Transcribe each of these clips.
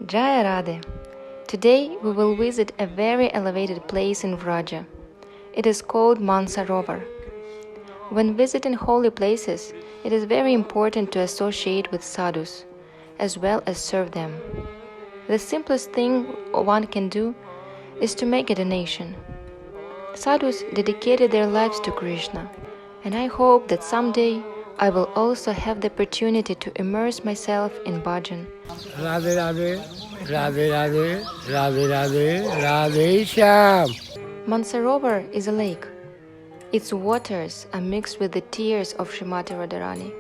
Jaya Radhe. Today we will visit a very elevated place in Vraja. It is called Mansarovar. When visiting holy places, it is very important to associate with sadhus, as well as serve them. The simplest thing one can do is to make a donation. Sadhus dedicated their lives to Krishna, and I hope that someday I will also have the opportunity to immerse myself in bhajan. Radhe Radhe, Radhe Radhe, Radhe Radhe, Radhe Shyam. Mansarovar is a lake. Its waters are mixed with the tears of Srimati Radharani.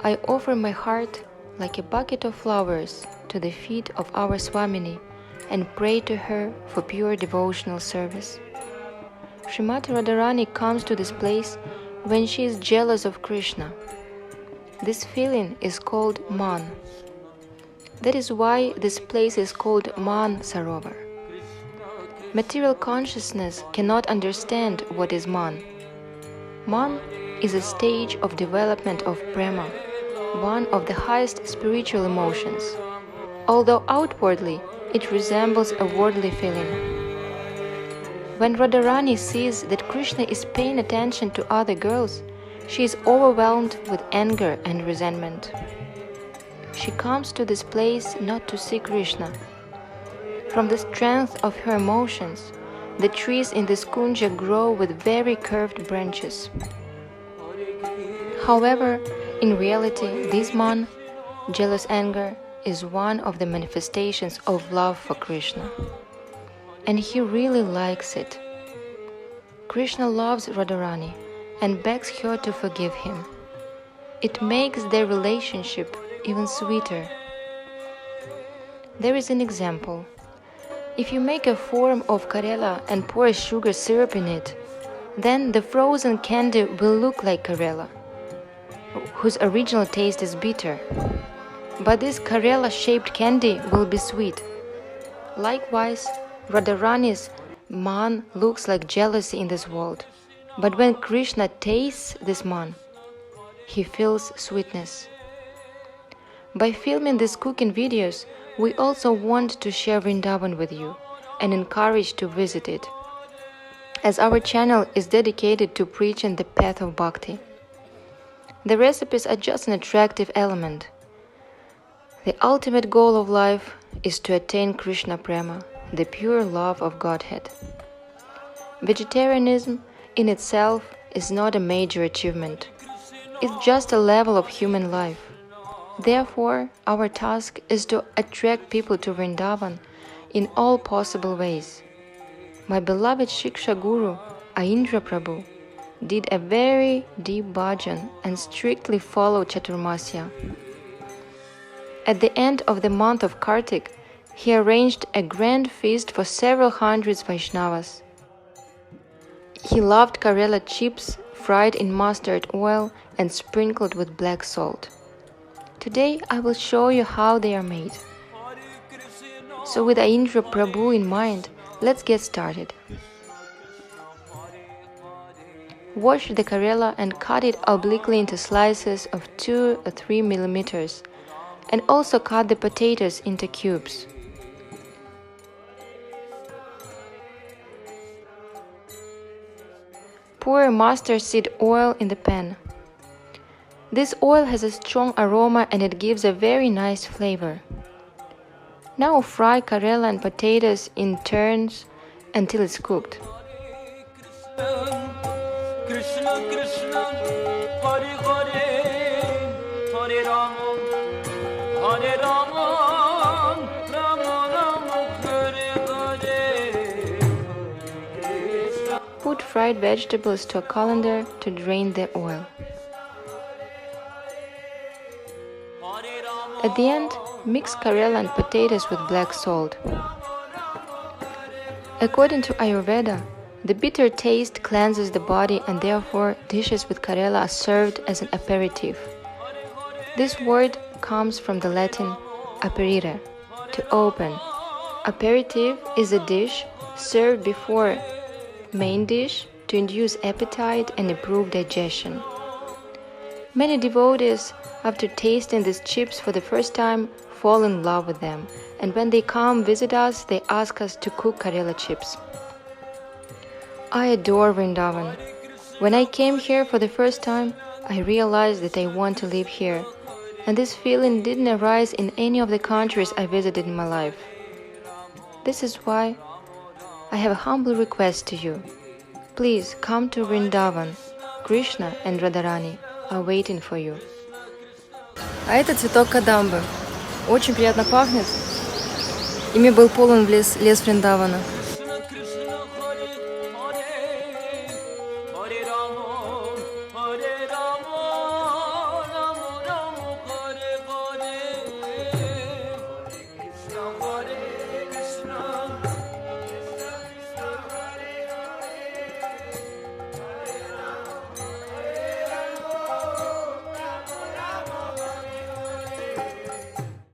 I offer my heart like a bucket of flowers to the feet of our Swamini and pray to her for pure devotional service. Srimati Radharani comes to this place when she is jealous of Krishna. This feeling is called Man. That is why this place is called Mansarovar. Material consciousness cannot understand what is Man. Man is a stage of development of prema, one of the highest spiritual emotions, although outwardly it resembles a worldly feeling. When Radharani sees that Krishna is paying attention to other girls, she is overwhelmed with anger and resentment. She comes to this place not to see Krishna. From the strength of her emotions, the trees in this kunja grow with very curved branches. However, in reality, this man, jealous anger, is one of the manifestations of love for Krishna. And he really likes it. Krishna loves Radharani and begs her to forgive him. It makes their relationship even sweeter. There is an example. If you make a form of Karela and pour sugar syrup in it, then the frozen candy will look like Karela, whose original taste is bitter. But this Karela-shaped candy will be sweet. Likewise, Radharani's man looks like jealousy in this world. But when Krishna tastes this man, he feels sweetness. By filming these cooking videos, we also want to share Vrindavan with you and encourage to visit it, as our channel is dedicated to preaching the path of bhakti. The recipes are just an attractive element. The ultimate goal of life is to attain Krishna Prema, the pure love of Godhead. Vegetarianism in itself is not a major achievement. It's just a level of human life. Therefore, our task is to attract people to Vrindavan in all possible ways. My beloved Shiksha Guru, Aindra Prabhu, did a very deep bhajan and strictly followed Chaturmasya. At the end of the month of Kartik, he arranged a grand feast for several hundreds Vaishnavas. He loved Karela chips fried in mustard oil and sprinkled with black salt. Today I will show you how they are made. So with Aindra Prabhu in mind, let's get started. Wash the Karela and cut it obliquely into slices of 2 or 3 millimeters, and also cut the potatoes into cubes. Pour mustard seed oil in the pan. This oil has a strong aroma and it gives a very nice flavor. Now fry Karela and potatoes in turns until it's cooked. Kṛṣṇa Kṛṣṇa Hare Hare Hare Rāma Hare Rāma Rāma Rāma Hare Hare. Put fried vegetables to a colander to drain the oil. At the end, mix Karela and potatoes with black salt. According to Ayurveda, the bitter taste cleanses the body and therefore dishes with Karela are served as an aperitif. This word comes from the Latin aperire, to open. Aperitif is a dish served before main dish to induce appetite and improve digestion. Many devotees, after tasting these chips for the first time, fall in love with them, and when they come visit us, they ask us to cook Karela chips. I adore Vrindavan. When I came here for the first time, I realized that I want to live here, and this feeling didn't arise in any of the countries I visited in my life. This is why I have a humble request to you. Please come to Vrindavan. Krishna and Radharani are waiting for you. А это цветок кадамбы. Очень приятно пахнет. Ими был полон лес Вриндавана.